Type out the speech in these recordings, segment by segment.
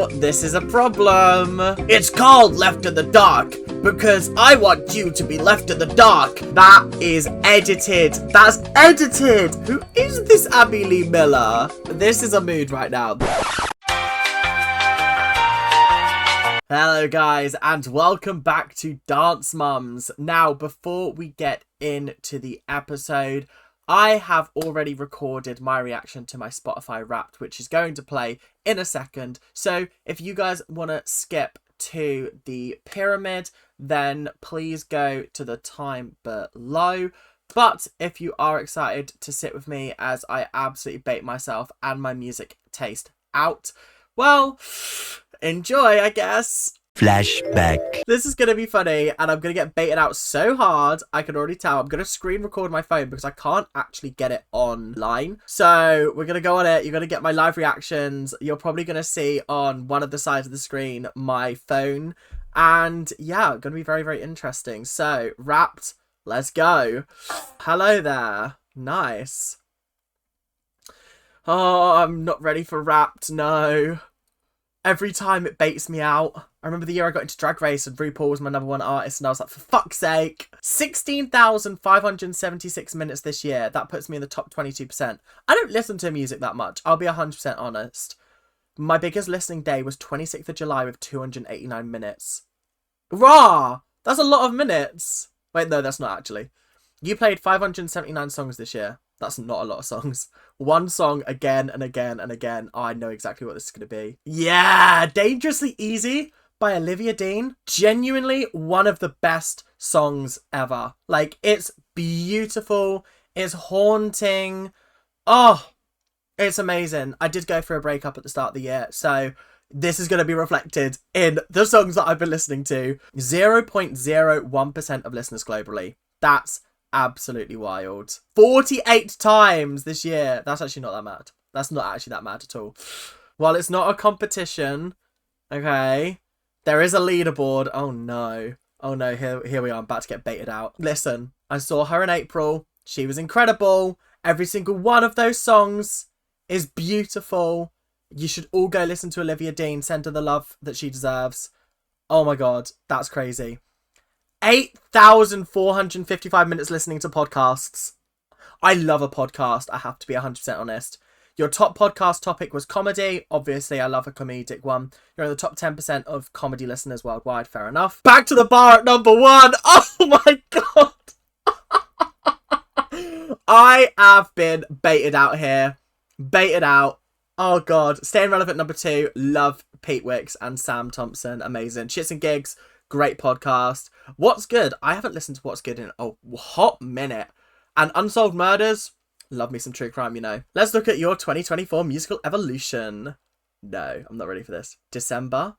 now, this is a problem. It's called Left in the Dark because I want you to be left in the dark. That is edited. That's edited. Who is this Abby Lee Miller? This is a mood right now. Hello guys, and welcome back to Dance Mums. Now, before we get into the episode, I have already recorded my reaction to my Spotify Wrapped, which is going to play in a second. So if you guys want to skip to the pyramid, then please go to the time below. But if you are excited to sit with me as I absolutely bait myself and my music taste out, well, enjoy, I guess. Flashback. This is going to be funny, and I'm going to get baited out so hard. I can already tell. I'm going to screen record my phone because I can't actually get it online. So we're going to go on it. You're going to get my live reactions. You're probably going to see on one of the sides of the screen my phone. And yeah, going to be very, very interesting. So, Wrapped, let's go. Hello there. Nice. Oh, I'm not ready for Wrapped, no. Every time it baits me out. I remember the year I got into Drag Race and RuPaul was my #1 artist and I was like, for fuck's sake. 16,576 minutes this year. That puts me in the top 22%. I don't listen to music that much. I'll be 100% honest. My biggest listening day was 26th of July with 289 minutes. Rah! That's a lot of minutes. Wait, no, that's not actually. You played 579 songs this year. That's not a lot of songs. One song again and again and again. Oh, I know exactly what this is going to be. Yeah! Dangerously Easy by Olivia Dean. Genuinely one of the best songs ever. Like, it's beautiful. It's haunting. Oh, it's amazing. I did go through a breakup at the start of the year, so this is going to be reflected in the songs that I've been listening to. 0.01% of listeners globally. That's absolutely wild. 48 times this year. That's actually not that mad. That's not actually that mad at all. While it's not a competition, okay, there is a leaderboard. Oh no. Oh no, here we are. I'm about to get baited out. Listen, I saw her in April. She was incredible. Every single one of those songs is beautiful. You should all go listen to Olivia Dean. Send her the love that she deserves. Oh my god, that's crazy. 8,455 minutes listening to podcasts. I love a podcast. I have to be 100% honest. Your top podcast topic was comedy. Obviously, I love a comedic one. You're in the top 10% of comedy listeners worldwide. Fair enough. Back to the bar at #1. Oh my god. I have been baited out here. Baited out. Oh god. Staying relevant #2. Love Pete Wicks and Sam Thompson. Amazing. Shits and Gigs. Great podcast. What's Good? I haven't listened to What's Good in a hot minute. And Unsolved Murders. Love me some true crime, you know. Let's look at your 2024 musical evolution. No, I'm not ready for this. December.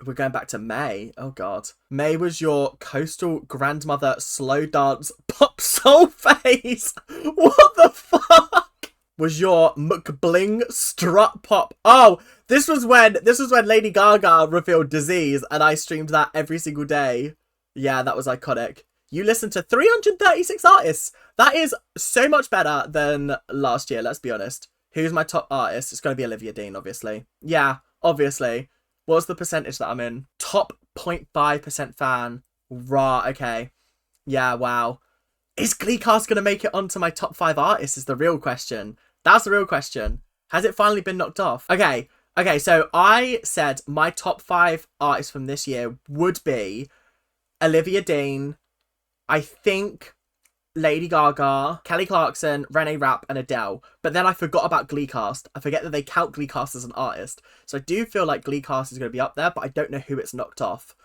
We're going back to May. Oh, God. May was your coastal grandmother slow dance pop soul phase. What the fuck? Was your McBling strut pop. Oh, this was when Lady Gaga revealed Disease and I streamed that every single day. Yeah, that was iconic. You listened to 336 artists. That is so much better than last year, let's be honest. Who's my top artist? It's going to be Olivia Dean, obviously. Yeah, obviously. What's the percentage that I'm in? Top 0.5% fan. Rah, okay. Yeah, wow. Is Gleecast going to make it onto my top 5 artists is the real question. That's the real question. Has it finally been knocked off? Okay, so I said my top 5 artists from this year would be Olivia Dean, I think Lady Gaga, Kelly Clarkson, Renee Rapp, and Adele. But then I forgot about Gleecast. I forget that they count Gleecast as an artist. So I do feel like Gleecast is going to be up there, but I don't know who it's knocked off.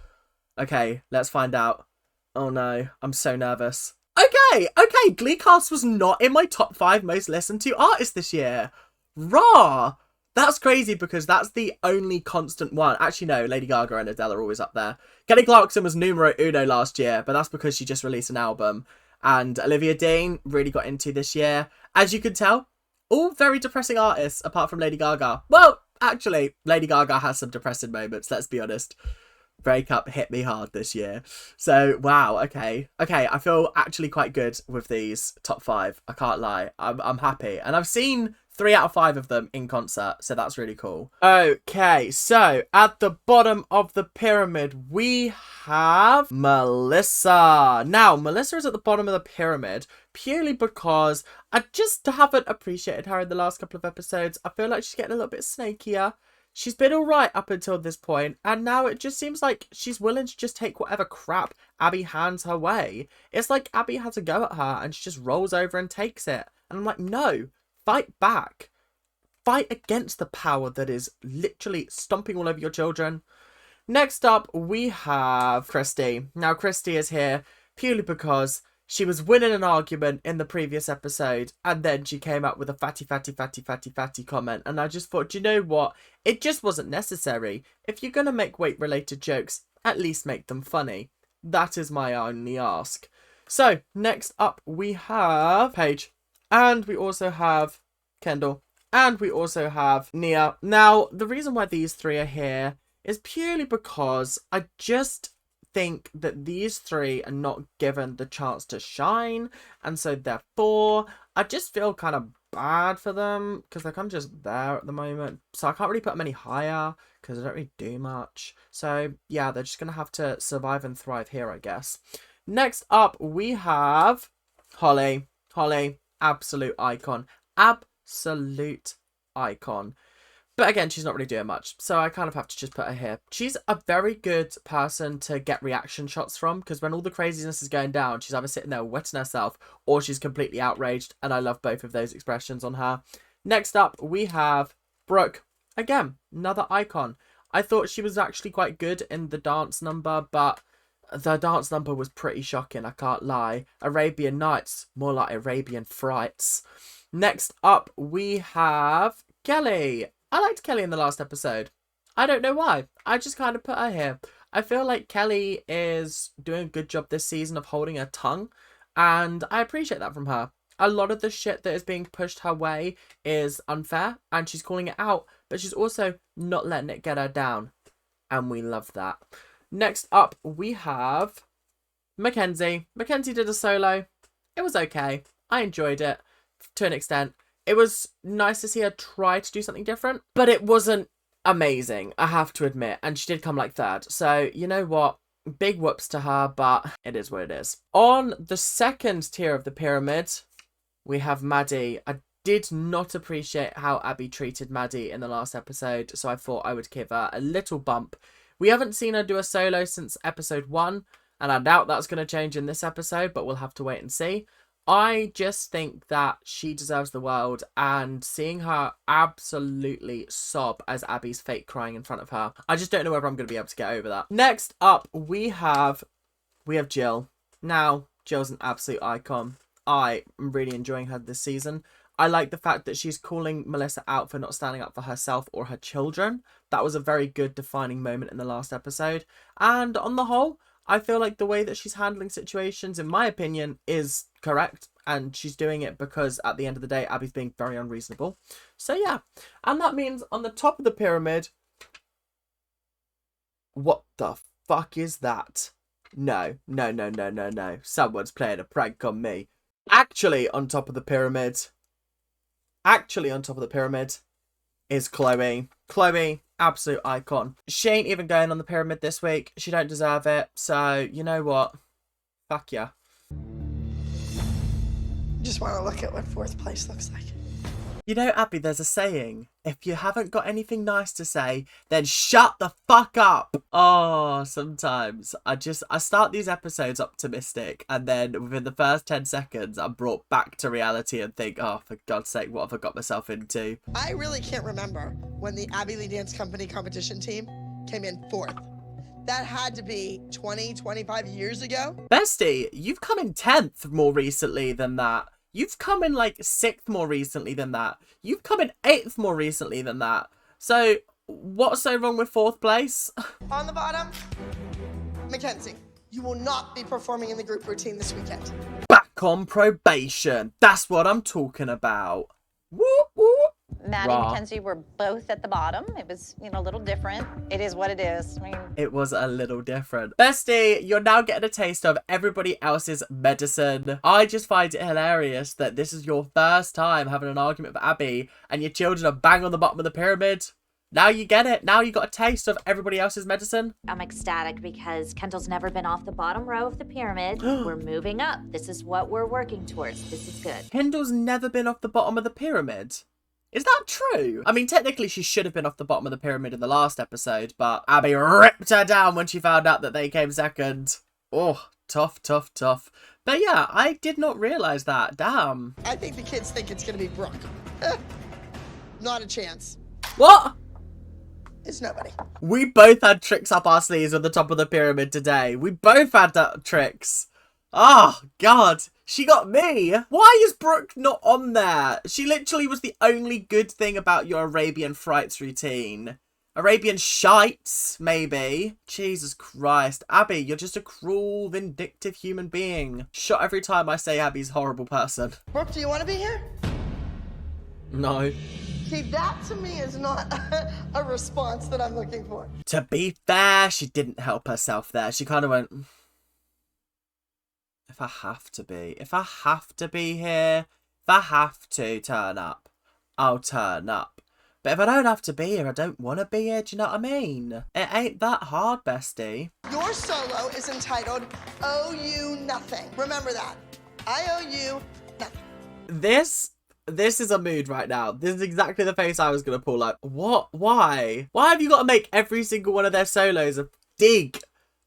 Okay, let's find out. Oh no, I'm so nervous. Okay, Gleecast was not in my top 5 most listened to artists this year. Raw! That's crazy because that's the only constant one. Actually, no, Lady Gaga and Adele are always up there. Kelly Clarkson was numero uno last year, but that's because she just released an album. And Olivia Dean really got into this year. As you can tell, all very depressing artists apart from Lady Gaga. Well, actually, Lady Gaga has some depressing moments, let's be honest. Breakup hit me hard this year. So, wow, okay. I feel actually quite good with these top 5. I can't lie. I'm happy. And I've seen 3 out of 5 of them in concert, so that's really cool. Okay, so at the bottom of the pyramid, we have Melissa. Now, Melissa is at the bottom of the pyramid purely because I just haven't appreciated her in the last couple of episodes. I feel like she's getting a little bit snakier. She's been alright up until this point, and now it just seems like she's willing to just take whatever crap Abby hands her way. It's like Abby has a go at her, and she just rolls over and takes it. And I'm like, no. Fight back. Fight against the power that is literally stomping all over your children. Next up, we have Christy. Now, Christy is here purely because she was winning an argument in the previous episode, and then she came up with a fatty comment. And I just thought, you know what? It just wasn't necessary. If you're going to make weight-related jokes, at least make them funny. That is my only ask. So, next up, we have Paige. And we also have Kendall. And we also have Nia. Now, the reason why these three are here is purely because I just think that these three are not given the chance to shine. And so, therefore, I just feel kind of bad for them because they're kind of just there at the moment. So, I can't really put them any higher because they don't really do much. So, yeah, they're just going to have to survive and thrive here, I guess. Next up, we have Holly. Holly. Absolute icon. Absolute icon. But again, she's not really doing much. So I kind of have to just put her here. She's a very good person to get reaction shots from. Because when all the craziness is going down, she's either sitting there wetting herself or she's completely outraged. And I love both of those expressions on her. Next up, we have Brooke. Again, another icon. I thought she was actually quite good in the dance number, but the dance number was pretty shocking, I can't lie. Arabian Nights, more like Arabian Frights. Next up, we have Kelly. I liked Kelly in the last episode. I don't know why. I just kind of put her here. I feel like Kelly is doing a good job this season of holding her tongue, and I appreciate that from her. A lot of the shit that is being pushed her way is unfair, and she's calling it out, but she's also not letting it get her down, and we love that. Next up, we have Mackenzie. Mackenzie did a solo. It was okay. I enjoyed it to an extent. It was nice to see her try to do something different, but it wasn't amazing, I have to admit. And she did come like third. So, you know what? Big whoops to her, but it is what it is. On the second tier of the pyramid, we have Maddie. I did not appreciate how Abby treated Maddie in the last episode, so I thought I would give her a little bump. We haven't seen her do a solo since episode 1, and I doubt that's going to change in this episode, but we'll have to wait and see. I just think that she deserves the world, and seeing her absolutely sob as Abby's fake crying in front of her, I just don't know whether I'm going to be able to get over that. Next up, we have Jill. Now, Jill's an absolute icon. I am really enjoying her this season. I like the fact that she's calling Melissa out for not standing up for herself or her children. That was a very good defining moment in the last episode. And on the whole, I feel like the way that she's handling situations, in my opinion, is correct. And she's doing it because at the end of the day, Abby's being very unreasonable. So yeah. And that means on the top of the pyramid... What the fuck is that? No. Someone's playing a prank on me. Actually, on top of the pyramid is Chloe. Chloe, absolute icon. She ain't even going on the pyramid this week. She don't deserve it. So, you know what? Fuck yeah. Just want to look at what fourth place looks like. You know, Abby, there's a saying. If you haven't got anything nice to say, then shut the fuck up. Oh, sometimes I start these episodes optimistic, and then within the first 10 seconds, I'm brought back to reality and think, oh, for God's sake, what have I got myself into? I really can't remember when the Abby Lee Dance Company competition team came in fourth. That had to be 20, 25 years ago. Bestie, you've come in 10th more recently than that. You've come in like 6th more recently than that. You've come in 8th more recently than that. So, what's so wrong with 4th place? On the bottom, Mackenzie, you will not be performing in the group routine this weekend. Back on probation. That's what I'm talking about. Whoop, whoop. Maddie and Raw. Mackenzie were both at the bottom. It was, you know, a little different. It is what it is. I mean, It was a little different. Bestie, you're now getting a taste of everybody else's medicine. I just find it hilarious that this is your first time having an argument with Abby and your children are bang on the bottom of the pyramid. Now you get it. Now you got a taste of everybody else's medicine. I'm ecstatic because Kendall's never been off the bottom row of the pyramid. We're moving up. This is what we're working towards. This is good. Kendall's never been off the bottom of the pyramid. Is that true? I mean, technically she should have been off the bottom of the pyramid in the last episode, but Abby ripped her down when she found out that they came second. Oh, tough, tough, tough. But yeah, I did not realise that. Damn. I think the kids think it's going to be Brooke. Not a chance. What? It's nobody. We both had tricks up our sleeves at the top of the pyramid today. We both had that tricks. Oh, God. She got me. Why is Brooke not on there? She literally was the only good thing about your Arabian Frights routine. Arabian Shites, maybe. Jesus Christ. Abby, you're just a cruel, vindictive human being. Shot every time I say Abby's a horrible person. Brooke, do you want to be here? No. See, that to me is not a response that I'm looking for. To be fair, she didn't help herself there. She kind of went... If I have to be here, if I have to turn up, I'll turn up. But if I don't have to be here, I don't want to be here, do you know what I mean? It ain't that hard, bestie. Your solo is entitled Owe You Nothing. Remember that. I owe you nothing. This is a mood right now. This is exactly the face I was going to pull. Like, what? Why? Why have you got to make every single one of their solos a dig?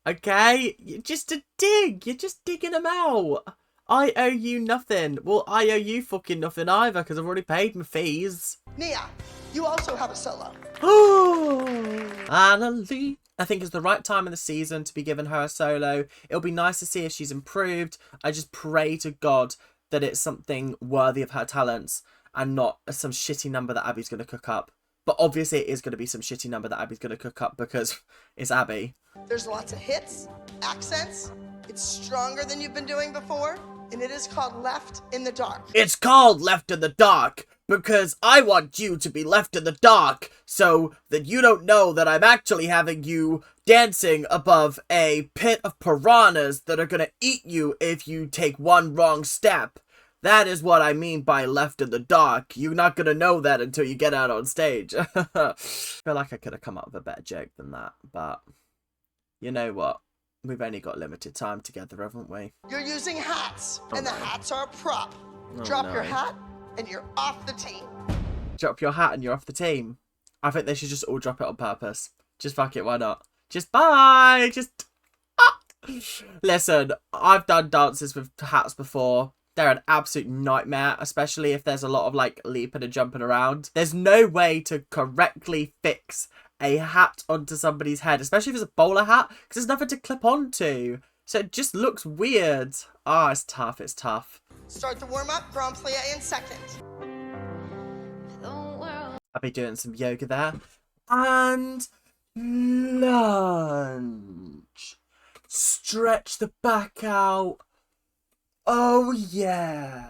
Okay? Just a dig. You're just digging them out. I owe you nothing. Well, I owe you fucking nothing either because I've already paid my fees. Nia, you also have a solo. Finally. I think it's the right time in the season to be giving her a solo. It'll be nice to see if she's improved. I just pray to God that it's something worthy of her talents and not some shitty number that Abby's going to cook up. But obviously it is going to be some shitty number that Abby's going to cook up because it's Abby. There's lots of hits, accents. It's stronger than you've been doing before. And it is called Left in the Dark. It's called Left in the Dark because I want you to be left in the dark so that you don't know that I'm actually having you dancing above a pit of piranhas that are going to eat you if you take one wrong step. That is what I mean by left in the dark. You're not going to know that until you get out on stage. I feel like I could have come up with a better joke than that, but you know what? We've only got limited time together, haven't we? You're using hats, Oh, and the no. hats are a prop. Oh, Drop no. your hat, and you're off the team. Drop your hat and you're off the team. I think they should just all drop it on purpose. Just fuck it, why not? Just bye! Just... Ah! Listen, I've done dances with hats before. They're an absolute nightmare, especially if there's a lot of, like, leaping and jumping around. There's no way to correctly fix a hat onto somebody's head, especially if it's a bowler hat, because there's nothing to clip onto. So it just looks weird. Ah, it's tough, it's tough. Start the warm-up, grand plie in second. I'll be doing some yoga there. And lunge. Stretch the back out. Oh, yeah.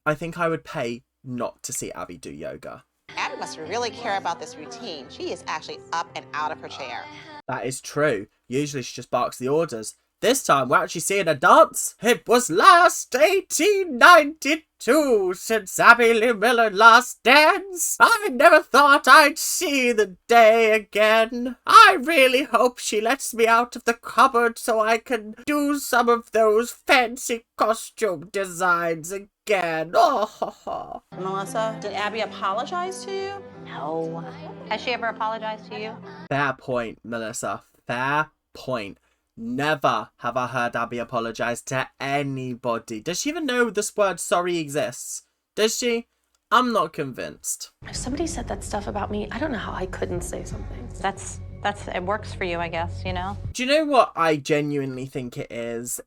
I think I would pay not to see Abby do yoga. Abby must really care about this routine. She is actually up and out of her chair. That is true. Usually she just barks the orders. This time we're actually seeing her dance. It was last 1892 since Abby Lee Miller last danced. I never thought I'd see the day again. I really hope she lets me out of the cupboard so I can do some of those fancy costume designs again. Oh, Melissa, did Abby apologize to you? No. has she ever apologized to you? Fair point, Melissa. Fair point. Never have I heard Abby apologise to anybody. Does she even know this word sorry exists? Does she? I'm not convinced. If somebody said that stuff about me, I don't know how I couldn't say something. That's it works for you, I guess, you know? Do you know what I genuinely think it is?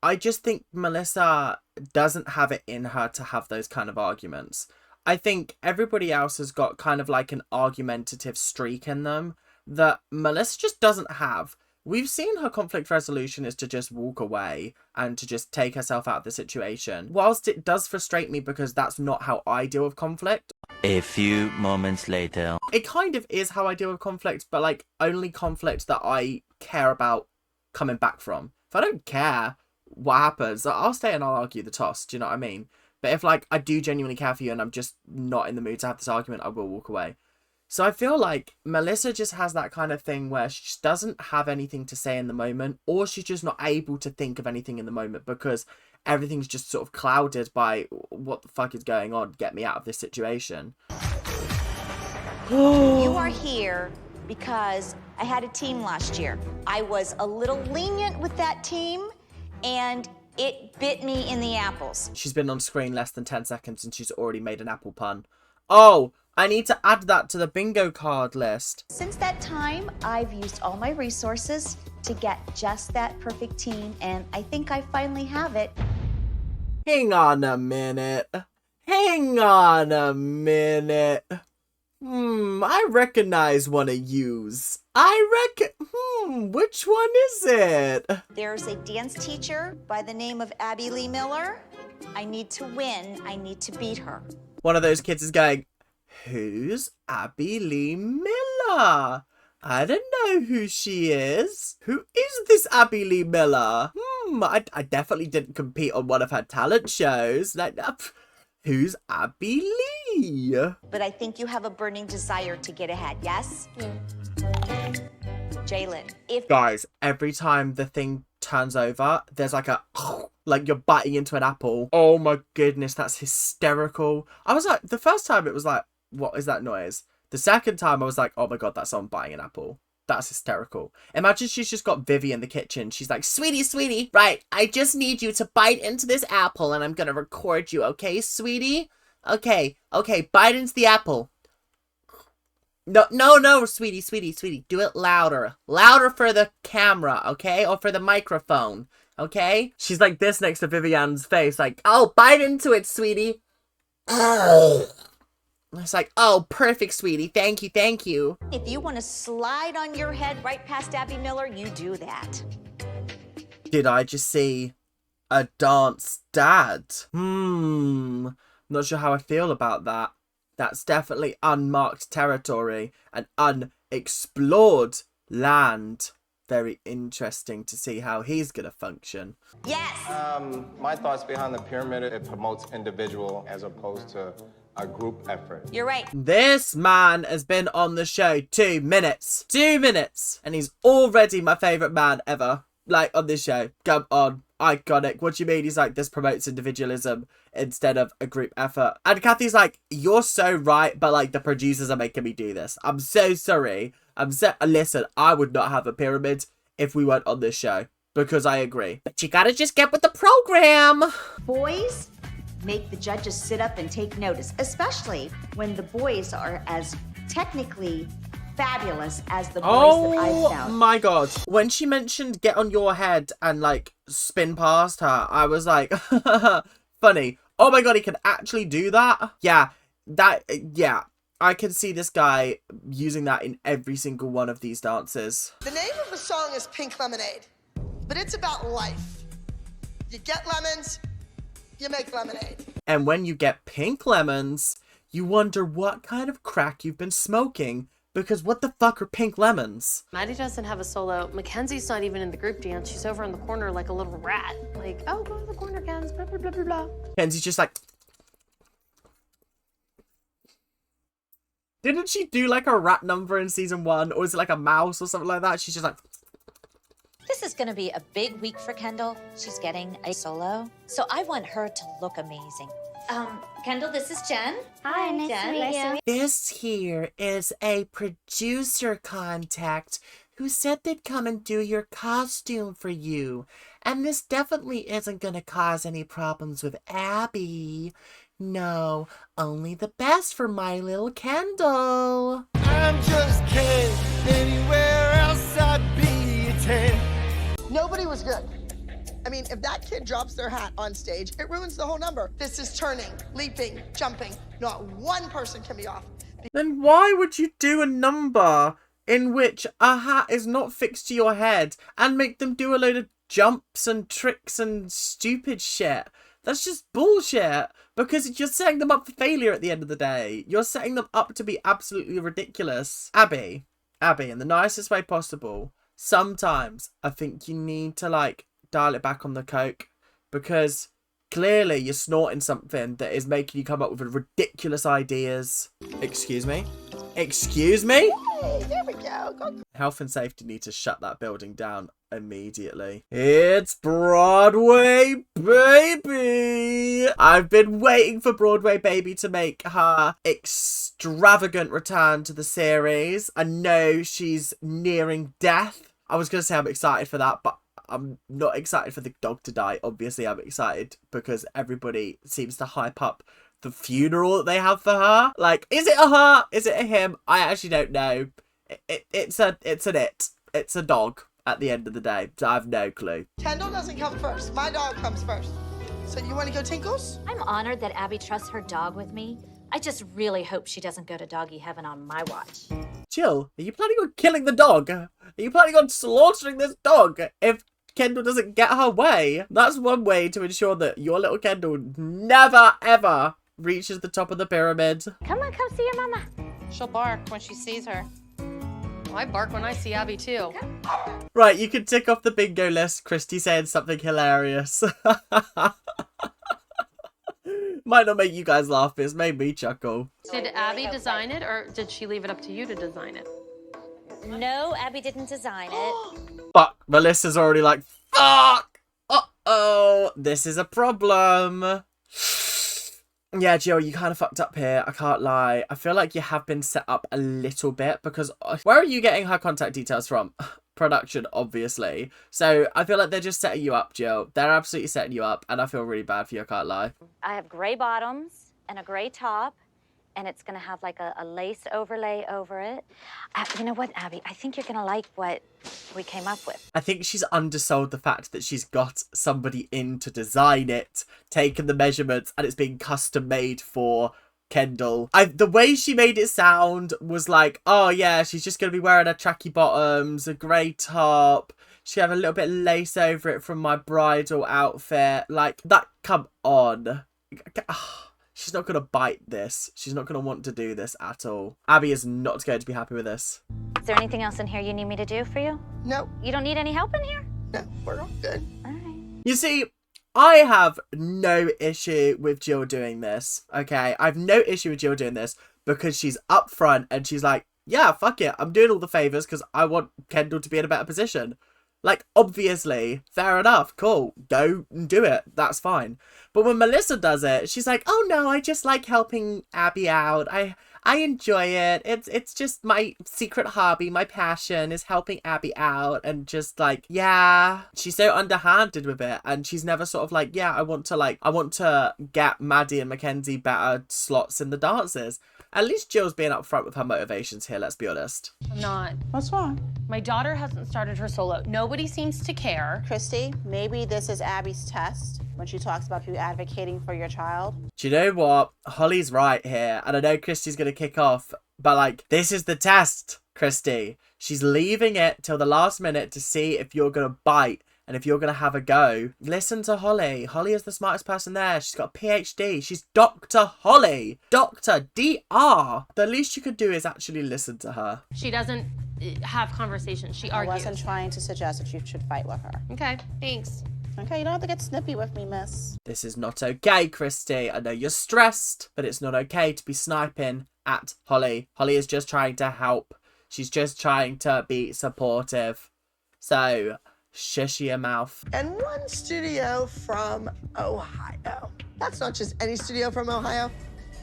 I just think Melissa doesn't have it in her to have those kind of arguments. I think everybody else has got kind of like an argumentative streak in them that Melissa just doesn't have. We've seen her conflict resolution is to just walk away and to just take herself out of the situation. Whilst it does frustrate me because that's not how I deal with conflict. A few moments later. It kind of is how I deal with conflict, but like only conflict that I care about coming back from. If I don't care what happens, I'll stay and I'll argue the toss. Do you know what I mean? But if like I do genuinely care for you and I'm just not in the mood to have this argument, I will walk away. So I feel like Melissa just has that kind of thing where she just doesn't have anything to say in the moment, or she's just not able to think of anything in the moment because everything's just sort of clouded by what the fuck is going on. Get me out of this situation. You are here because I had a team last year. I was a little lenient with that team, and it bit me in the apples. She's been on screen less than 10 seconds and she's already made an apple pun. Oh, I need to add that to the bingo card list. Since that time, I've used all my resources to get just that perfect team, and I think I finally have it. Hang on a minute. Hang on a minute. I recognize one of yous. Which one is it? There's a dance teacher by the name of Abby Lee Miller. I need to win. I need to beat her. One of those kids is going, who's Abby Lee Miller? I don't know who she is. Who is this Abby Lee Miller? I definitely didn't compete on one of her talent shows. Like, who's Abby Lee? But I think you have a burning desire to get ahead, yes? Jalen, if... Guys, every time the thing turns over, there's like a... like you're biting into an apple. Oh my goodness, that's hysterical. I was like, the first time it was like, what is that noise? The second time I was like, oh my god, that's someone biting an apple. That's hysterical. Imagine she's just got Vivi in the kitchen. She's like, sweetie, right, I just need you to bite into this apple and I'm gonna record you, okay, sweetie? Okay, bite into the apple. No, sweetie, do it louder. Louder for the camera, okay? Or for the microphone, okay? She's like this next to Vivian's face, like, oh, bite into it, sweetie. It's like, oh, perfect, sweetie. Thank you. If you want to slide on your head right past Abby Miller, you do that. Did I just see a dance dad? Not sure how I feel about that. That's definitely unmarked territory and unexplored land. Very interesting to see how he's gonna function. Yes! My thoughts behind the pyramid, it promotes individual as opposed to a group effort. You're right. This man has been on the show 2 minutes. 2 minutes. And he's already my favourite man ever. Like, on this show. Come on. Iconic. What do you mean? He's like, this promotes individualism instead of a group effort. And Kathy's like, you're so right, but like, the producers are making me do this. I'm so sorry. Listen, I would not have a pyramid if we weren't on this show. Because I agree. But you gotta just get with the program. Boys make the judges sit up and take notice, especially when the boys are as technically fabulous as the boys that I've found. Oh my god. When she mentioned get on your head and like spin past her, I was like, funny. Oh my god, he can actually do that? Yeah, I can see this guy using that in every single one of these dances. The name of the song is Pink Lemonade, but it's about life. You get lemons, you make lemonade. And when you get pink lemons, you wonder what kind of crack you've been smoking. Because what the fuck are pink lemons? Maddie doesn't have a solo. Mackenzie's not even in the group dance. She's over in the corner like a little rat. Like, oh, go to the corner, Kenz, blah, blah, blah, blah, blah. Kenzie's just like... Didn't she do like a rat number in season 1? Or is it like a mouse or something like that? She's just like... This is going to be a big week for Kendall. She's getting a solo. So I want her to look amazing. Kendall, this is Jen. Hi, nice Jen. to meet you. This here is a producer contact who said they'd come and do your costume for you. And this definitely isn't going to cause any problems with Abby. No, only the best for my little Kendall. I'm just Ken. Anywhere else I'd be a 10. Nobody was good. I mean, if that kid drops their hat on stage, it ruins the whole number. This is turning, leaping, jumping. Not one person can be off. Then why would you do a number in which a hat is not fixed to your head and make them do a load of jumps and tricks and stupid shit? That's just bullshit, because you're setting them up for failure at the end of the day. You're setting them up to be absolutely ridiculous. Abby, in the nicest way possible, sometimes I think you need to, like, dial it back on the coke, because clearly you're snorting something that is making you come up with ridiculous ideas. Excuse me? Excuse me? Hey, there we go. Health and safety need to shut that building down immediately. It's Broadway Baby! I've been waiting for Broadway Baby to make her extravagant return to the series. I know she's nearing death. I was going to say I'm excited for that, but I'm not excited for the dog to die. Obviously, I'm excited because everybody seems to hype up the funeral that they have for her. Like, is it a her? Is it a him? I actually don't know. It's a dog at the end of the day. So I have no clue. Kendall doesn't come first. My dog comes first. So you want to go Tinkles? I'm honored that Abby trusts her dog with me. I just really hope she doesn't go to doggy heaven on my watch. Jill, are you planning on killing the dog? Are you planning on slaughtering this dog if Kendall doesn't get her way? That's one way to ensure that your little Kendall never, ever reaches the top of the pyramid. Come on, come see your mama. She'll bark when she sees her. Well, I bark when I see Abby too. Right, you can tick off the bingo list. Christy saying something hilarious. Might not make you guys laugh, but it's made me chuckle. Did Abby design it, or did she leave it up to you to design it? No, Abby didn't design it. Fuck, Melissa's already like, fuck! Uh-oh, this is a problem. Yeah, Jill, you kind of fucked up here. I can't lie. I feel like you have been set up a little bit, because where are you getting her contact details from? Production, obviously. So I feel like they're just setting you up, Jill. They're absolutely setting you up, and I feel really bad for you, I can't lie. I have gray bottoms and a gray top, and it's going to have like a lace overlay over it. You know what, Abby? I think you're going to like what we came up with. I think she's undersold the fact that she's got somebody in to design it, taken the measurements, and it's being custom made for Kendall. The way she made it sound was like, oh yeah, she's just going to be wearing her tracky bottoms, a grey top. She have a little bit of lace over it from my bridal outfit. Like, that, come on. She's not going to bite this. She's not going to want to do this at all. Abby is not going to be happy with this. Is there anything else in here you need me to do for you? No. You don't need any help in here? No, we're all good. All right. You see, I have no issue with Jill doing this, okay? I have no issue with Jill doing this because she's upfront and she's like, yeah, fuck it. I'm doing all the favours because I want Kendall to be in a better position. Like, obviously, fair enough, cool, go and do it, that's fine. But when Melissa does it, she's like, oh no, I just like helping Abby out. I enjoy it. It's just my secret hobby, my passion is helping Abby out, and just like, yeah. She's so underhanded with it, and she's never sort of like, yeah, I want to get Maddie and Mackenzie better slots in the dances. At least Jill's being upfront with her motivations here, let's be honest. I'm not. What's wrong? My daughter hasn't started her solo. Nobody seems to care. Christy, maybe this is Abby's test when she talks about you advocating for your child. Do you know what? Holly's right here, and I know Christy's going to kick off, but like, this is the test, Christy. She's leaving it till the last minute to see if you're going to bite and if you're going to have a go. Listen to Holly. Holly is the smartest person there. She's got a PhD. She's Dr. Holly. Dr. Dr. The least you could do is actually listen to her. She doesn't have conversations. She argues. I wasn't trying to suggest that you should fight with her. Okay, thanks. Okay, you don't have to get snippy with me, miss. This is not okay, Christy. I know you're stressed, but it's not okay to be sniping at Holly. Holly is just trying to help. She's just trying to be supportive. So, shush your mouth. And one studio from Ohio. That's not just any studio from Ohio.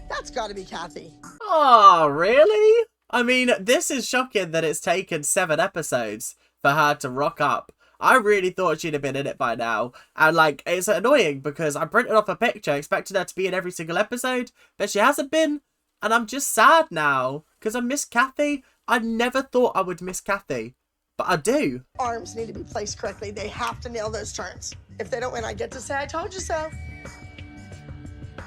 That's got to be Kathy. Oh, really? I mean, this is shocking that it's taken 7 episodes for her to rock up. I really thought she'd have been in it by now. And, like, it's annoying because I printed off a picture expecting her to be in every single episode, but she hasn't been. And I'm just sad now because I miss Kathy. I never thought I would miss Kathy, but I do. Arms need to be placed correctly. They have to nail those turns. If they don't win, I get to say, I told you so.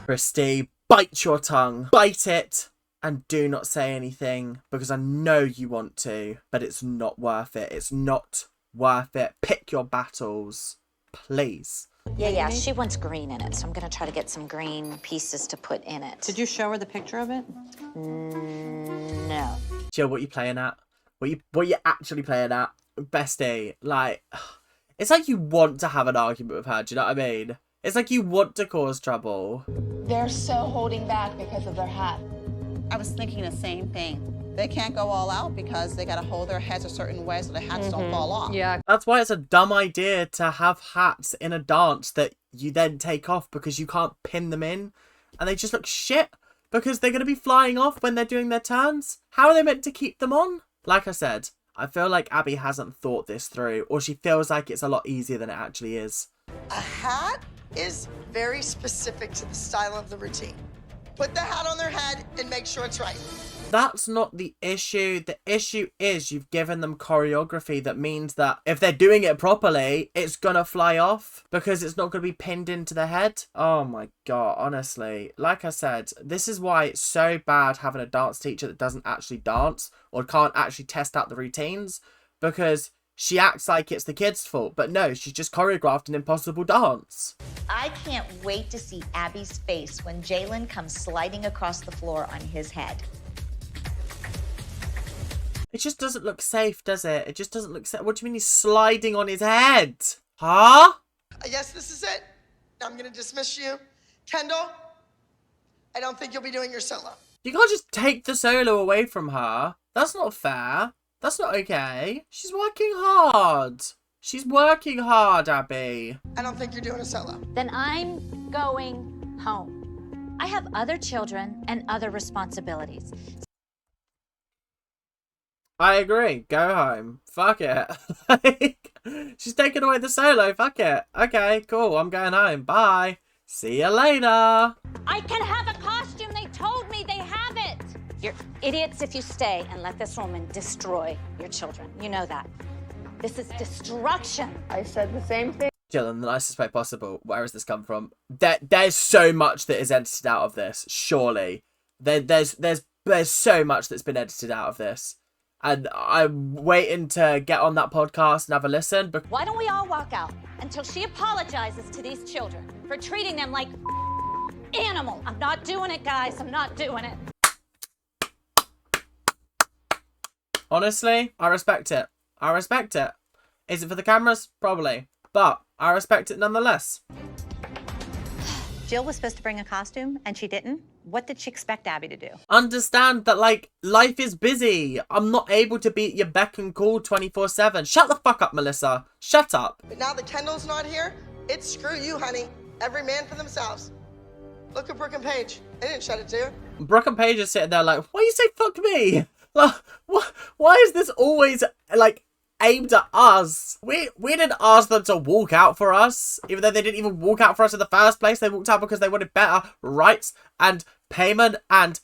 Christy, bite your tongue. Bite it. And do not say anything because I know you want to, but it's not worth it. It's not worth it. Pick your battles, please. Yeah, she wants green in it, so I'm gonna try to get some green pieces to put in it. Did you show her the picture of it? No. Jill, what you playing at? What you actually playing at? Bestie, like, it's like you want to have an argument with her, do you know what I mean? It's like you want to cause trouble. They're so holding back because of their hat. I was thinking the same thing. They can't go all out because they got to hold their heads a certain way so the hats don't fall off. Yeah. That's why it's a dumb idea to have hats in a dance that you then take off because you can't pin them in. And they just look shit because they're going to be flying off when they're doing their turns. How are they meant to keep them on? Like I said, I feel like Abby hasn't thought this through, or she feels like it's a lot easier than it actually is. A hat is very specific to the style of the routine. Put the hat on their head and make sure it's right. That's not the issue. The issue is you've given them choreography that means that if they're doing it properly, it's gonna fly off because it's not gonna be pinned into the head. Oh my god, honestly. Like I said, this is why it's so bad having a dance teacher that doesn't actually dance or can't actually test out the routines, because she acts like it's the kid's fault, but no, she's just choreographed an impossible dance. I can't wait to see Abby's face when Jalen comes sliding across the floor on his head. It just doesn't look safe, does it? It just doesn't look safe. What do you mean he's sliding on his head? Huh? I guess this is it. I'm going to dismiss you. Kendall, I don't think you'll be doing your solo. You can't just take the solo away from her. That's not fair. That's not okay. She's working hard. She's working hard, Abby. I don't think you're doing a solo. Then I'm going home. I have other children and other responsibilities. I agree. Go home. Fuck it. Like, she's taking away the solo. Fuck it. Okay, cool. I'm going home. Bye. See you later. I can have a costume. They told me they have it. You're idiots if you stay and let this woman destroy your children. You know that. This is destruction. I said the same thing. Jill, in the nicest way possible. Where has this come from? There's so much that is edited out of this. Surely. There's so much that's been edited out of this. And I'm waiting to get on that podcast and have a listen. But Why don't we all walk out until she apologizes to these children for treating them like animals? I'm not doing it, guys. I'm not doing it. honestly, I respect it. I respect it. Is it for the cameras? Probably. But I respect it nonetheless. Jill was supposed to bring a costume and she didn't. What did she expect Abby to do? Understand that, like, life is busy. I'm not able to be at your beck and call 24/7. Shut the fuck up, Melissa. Shut up. But now that Kendall's not here, it's screw you, honey. Every man for themselves. Look at Brooke and Paige. They didn't shed a tear. Brooke and Paige are sitting there like, why you say fuck me? Like, why is this always, like, aimed at us? We didn't ask them to walk out for us, even though they didn't even walk out for us in the first place. They walked out because they wanted better rights and payment and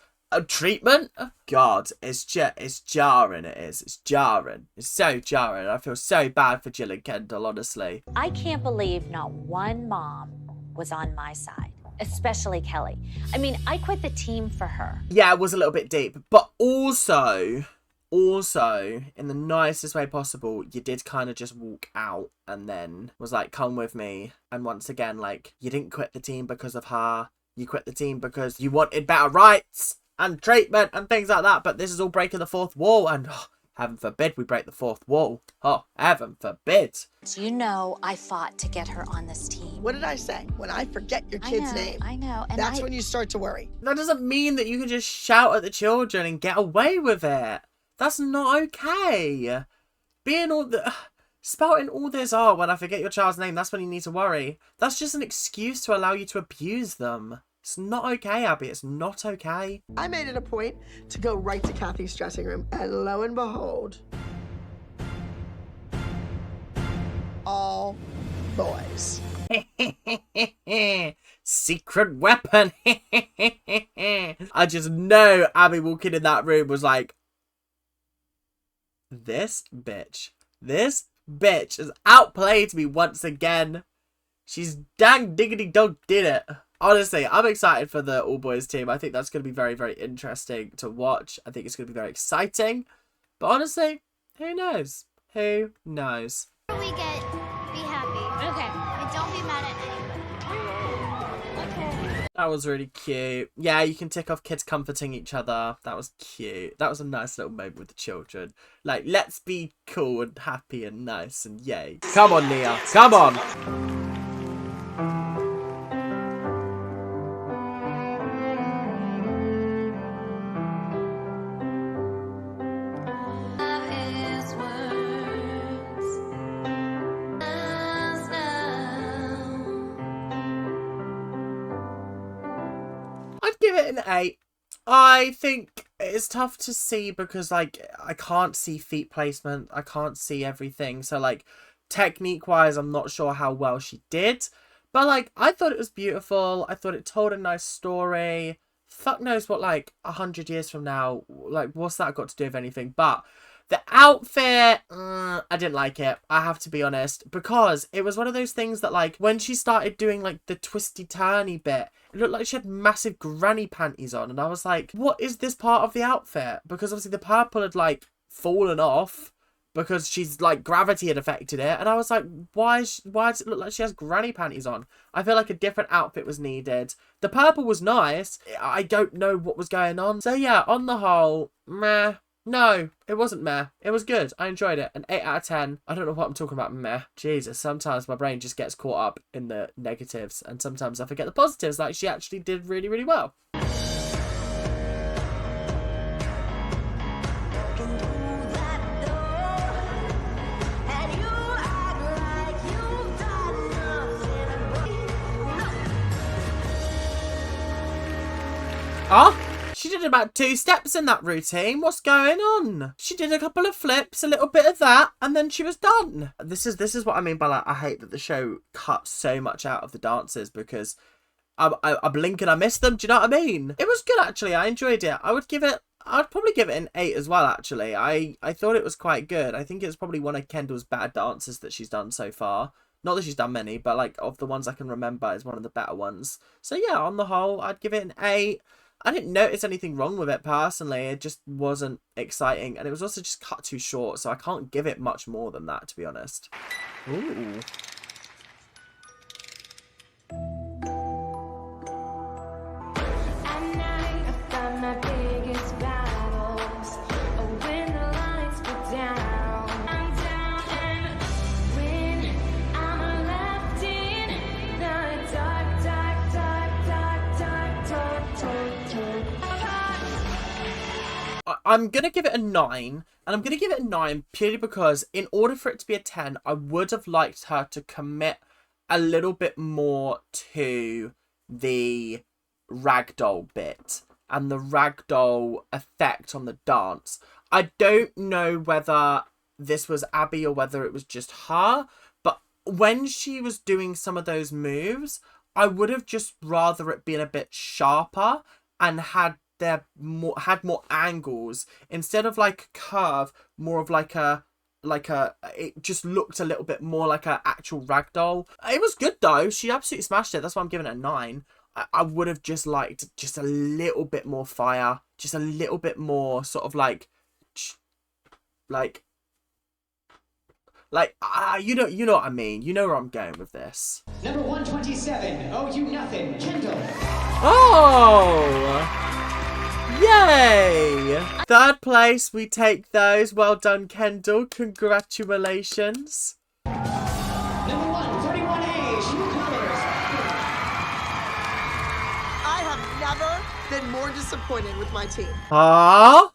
treatment. Oh, God, it's jarring. It's jarring. It's so jarring. I feel so bad for Jill and Kendall, honestly. I can't believe not one mom was on my side, especially Kelly. I mean, I quit the team for her. Yeah, it was a little bit deep, but also, in the nicest way possible, you did kind of just walk out and then was like, come with me. And once again, like, you didn't quit the team because of her. You quit the team because you wanted better rights and treatment and things like that. But this is all breaking the fourth wall, and oh, heaven forbid we break the fourth wall. Oh, heaven forbid. You know, I fought to get her on this team. What did I say? When I forget your kid's name, I know. And that's when you start to worry. That doesn't mean that you can just shout at the children and get away with it. That's not okay. Spouting all this, oh, when I forget your child's name, that's when you need to worry. That's just an excuse to allow you to abuse them. It's not okay, Abby. It's not okay. I made it a point to go right to Kathy's dressing room, and lo and behold, all boys. Secret weapon. I just know Abby walking in that room was like, this bitch has outplayed me once again. She's dang diggity dog did it. Honestly, I'm excited for the all boys team. I think that's going to be very, very interesting to watch. I think it's going to be very exciting. But honestly, who knows? Who knows? We get, be happy. Okay. And don't be mad at anyone. That was really cute. Yeah, you can tick off kids comforting each other. That was cute. That was a nice little moment with the children. Like, let's be cool and happy and nice and yay. Come on, Nia. Come on. Give it an 8. I think it's tough to see because, like, I can't see feet placement. I can't see everything. So, like, technique-wise, I'm not sure how well she did. But, like, I thought it was beautiful. I thought it told a nice story. Fuck knows what, like, 100 years from now, like, what's that got to do with anything? But the outfit, I didn't like it. I have to be honest. Because it was one of those things that, like, when she started doing, like, the twisty-turny bit, it looked like she had massive granny panties on. And I was like, what is this part of the outfit? Because obviously the purple had, like, fallen off because she's, like, gravity had affected it. And I was like, why does it look like she has granny panties on? I feel like a different outfit was needed. The purple was nice. I don't know what was going on. So, yeah, on the whole, meh. No, it wasn't meh. It was good. I enjoyed it. An 8 out of 10. I don't know what I'm talking about meh. Jesus, sometimes my brain just gets caught up in the negatives and sometimes I forget the positives. Like, she actually did really, really well. She did about 2 steps in that routine. What's going on? She did a couple of flips, a little bit of that, and then she was done. This is what I mean by, like, I hate that the show cut so much out of the dances because I blink and I miss them. Do you know what I mean? It was good, actually. I enjoyed it. I'd probably give it an 8 as well, actually. I thought it was quite good. I think it's probably one of Kendall's better dances that she's done so far. Not that she's done many, but, like, of the ones I can remember, it's one of the better ones. So, yeah, on the whole, I'd give it an 8. I didn't notice anything wrong with it personally. It just wasn't exciting. And it was also just cut too short. So I can't give it much more than that, to be honest. Ooh. I'm going to give it a 9, and I'm going to give it a 9 purely because in order for it to be a 10, I would have liked her to commit a little bit more to the ragdoll bit and the ragdoll effect on the dance. I don't know whether this was Abby or whether it was just her, but when she was doing some of those moves, I would have just rather it been a bit sharper and had more angles instead of like a curve, more of like a it just looked a little bit more like an actual ragdoll. It was good though. She absolutely smashed it. That's why I'm giving it a 9. I would have just liked just a little bit more fire, just a little bit more sort of like you know what I mean. You know where I'm going with this. Number 127, Oh You Nothing, Kendall. Oh! Yay! 3rd place, we take those. Well done, Kendall. Congratulations. Number 131A, Shoe Colors. I have never been more disappointed with my team. Huh?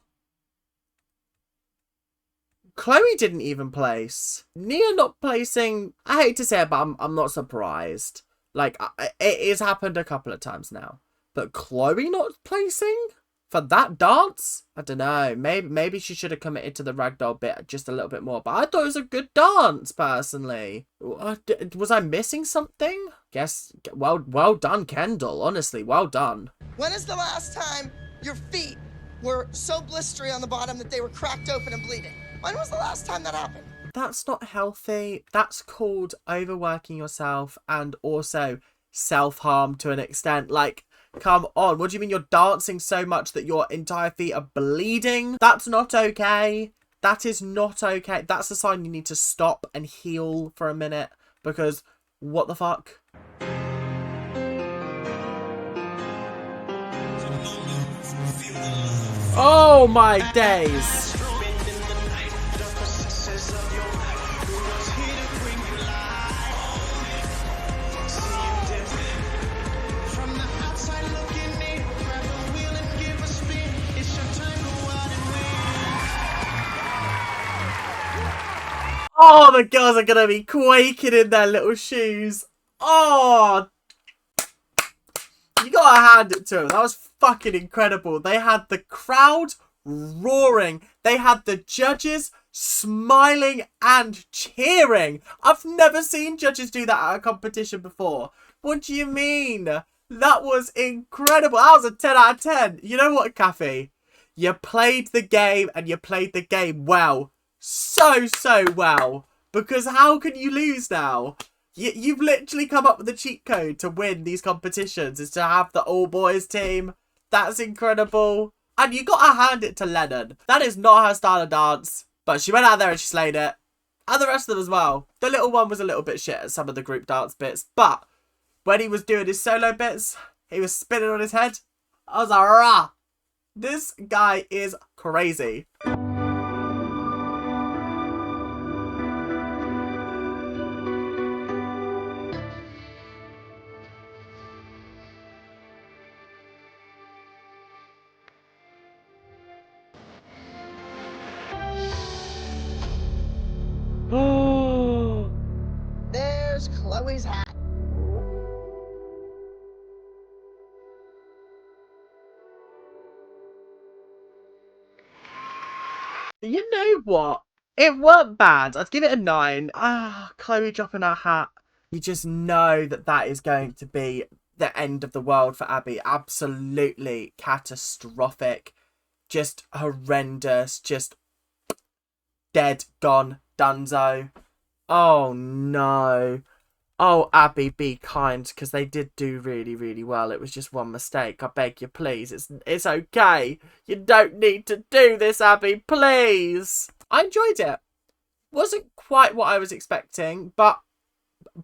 Chloe didn't even place. Nia not placing. I hate to say it, but I'm not surprised. Like, it has happened a couple of times now. But Chloe not placing? For that dance? I don't know. Maybe she should have committed to the ragdoll bit just a little bit more. But I thought it was a good dance, personally. Was I missing something? Guess, well done, Kendall. Honestly, well done. When is the last time your feet were so blistery on the bottom that they were cracked open and bleeding? When was the last time that happened? That's not healthy. That's called overworking yourself and also self-harm to an extent. Like, come on, what do you mean you're dancing so much that your entire feet are bleeding? That's not okay. That is not okay. That's a sign you need to stop and heal for a minute because what the fuck? Oh my days. Oh, the girls are gonna be quaking in their little shoes. Oh, you gotta hand it to them. That was fucking incredible. They had the crowd roaring. They had the judges smiling and cheering. I've never seen judges do that at a competition before. What do you mean? That was incredible. That was a 10 out of 10. You know what, Kathy? You played the game and you played the game well. So well. Because how can you lose now? You've literally come up with the cheat code to win these competitions, is to have the all-boys team. That's incredible. And you gotta hand it to Lennon. That is not her style of dance. But she went out there and she slayed it. And the rest of them as well. The little one was a little bit shit at some of the group dance bits. But when he was doing his solo bits, he was spinning on his head. I was like, rah. This guy is crazy. There's Chloe's hat. You know what? It weren't bad. I'd give it a 9. Ah, Chloe dropping her hat. You just know that that is going to be the end of the world for Abby. Absolutely catastrophic. Just horrendous. Just dead, gone, donezo. Oh no. Oh, Abby, be kind, because they did do really well. It was just one mistake. I beg you, please. It's okay. You don't need to do this, Abby, please. I enjoyed it. Wasn't quite what I was expecting, but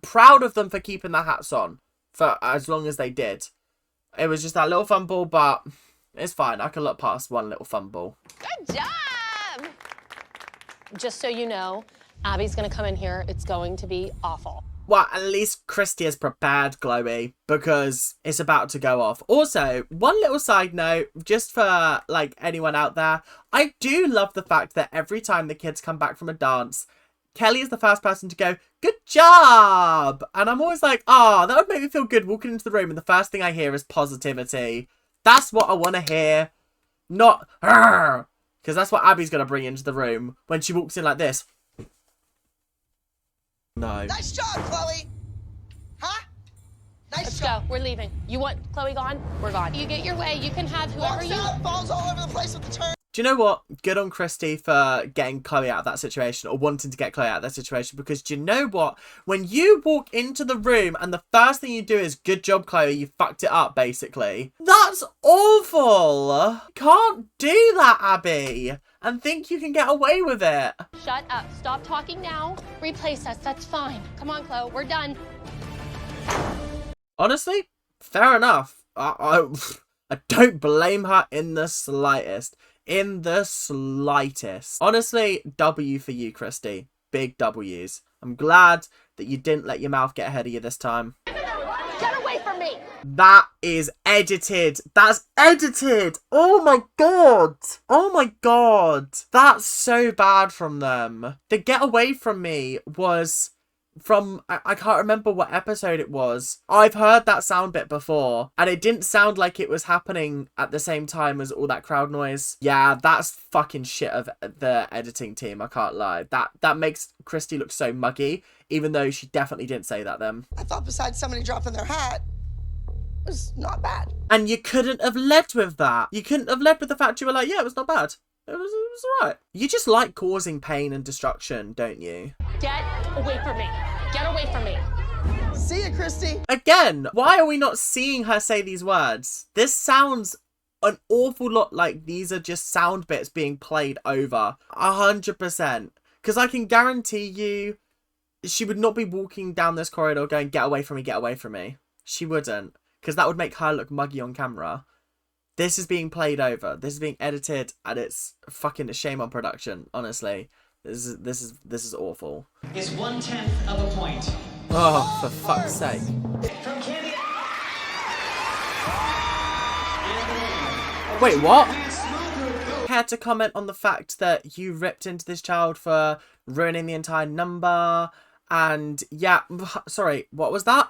proud of them for keeping their hats on for as long as they did. It was just that little fumble, but it's fine. I can look past one little fumble. Good job! Just so you know, Abby's gonna come in here. It's going to be awful. Well, at least Christy has prepared Chloe because it's about to go off. Also, one little side note, just for like anyone out there, I do love the fact that every time the kids come back from a dance, Kelly is the first person to go, good job! And I'm always like, oh, that would make me feel good walking into the room and the first thing I hear is positivity. That's what I want to hear. Not, because that's what Abby's going to bring into the room when she walks in like this. No. Nice job, Chloe. Huh? Nice Let's job. go. We're leaving. You want Chloe gone? We're gone. You get your way. You can have whoever Walks you out, falls all over the place with the turn. Do you know what? Good on Christy for getting Chloe out of that situation, or wanting to get Chloe out of that situation, because do you know what? When you walk into the room and the first thing you do is, good job, Chloe, you fucked it up, basically. That's awful. Can't do that, Abby, and think you can get away with it. Shut up. Stop talking now. Replace us. That's fine. Come on, Chloe. We're done. Honestly, fair enough. I don't blame her in the slightest. In the slightest. Honestly, W for you, Christy. Big W's. I'm glad that you didn't let your mouth get ahead of you this time. Get away from me! That is edited. That's edited. Oh my god. Oh my god. That's so bad from them. The get away from me was from, I can't remember what episode it was. I've heard that sound bit before, and it didn't sound like it was happening at the same time as all that crowd noise. Yeah, that's fucking shit of the editing team, I can't lie. That makes Christy look so muggy, even though she definitely didn't say that then. I thought besides somebody dropping their hat, it was not bad. And you couldn't have led with that. You couldn't have led with the fact you were like, yeah, it was not bad. It was alright. You just like causing pain and destruction, don't you? Get away from me. Get away from me. See ya, Christy. Again, why are we not seeing her say these words? This sounds an awful lot like these are just sound bits being played over. 100%. Because I can guarantee you, she would not be walking down this corridor going, get away from me, get away from me. She wouldn't. Because that would make her look muggy on camera. This is being played over. This is being edited, and it's fucking a shame on production. Honestly, this is awful. Is 1/10 of a point. Oh, for fuck's sake! From Candy. Wait, what? Care to comment on the fact that you ripped into this child for ruining the entire number? And yeah, sorry, what was that?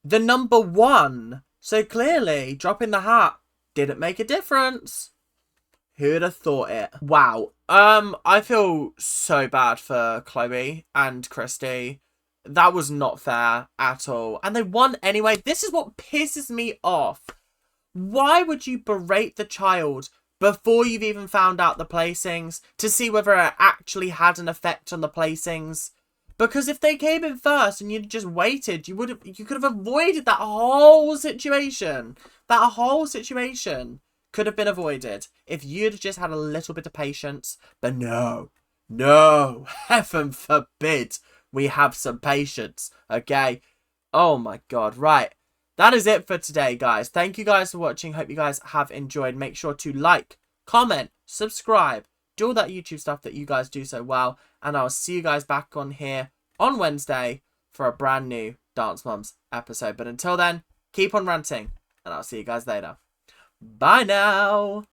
The number 1. So clearly, dropping the hat didn't make a difference. Who'd have thought it? Wow. I feel so bad for Chloe and Christy. That was not fair at all. And they won anyway. This is what pisses me off. Why would you berate the child before you've even found out the placings to see whether it actually had an effect on the placings? Because if they came in first and you'd just waited, you could have avoided that whole situation. That whole situation could have been avoided if you'd just had a little bit of patience. But no, heaven forbid we have some patience, okay? Oh my god, right. That is it for today, guys. Thank you guys for watching. Hope you guys have enjoyed. Make sure to like, comment, subscribe, do all that YouTube stuff that you guys do so well. And I'll see you guys back on here on Wednesday for a brand new Dance Moms episode. But until then, keep on ranting, and I'll see you guys later. Bye now.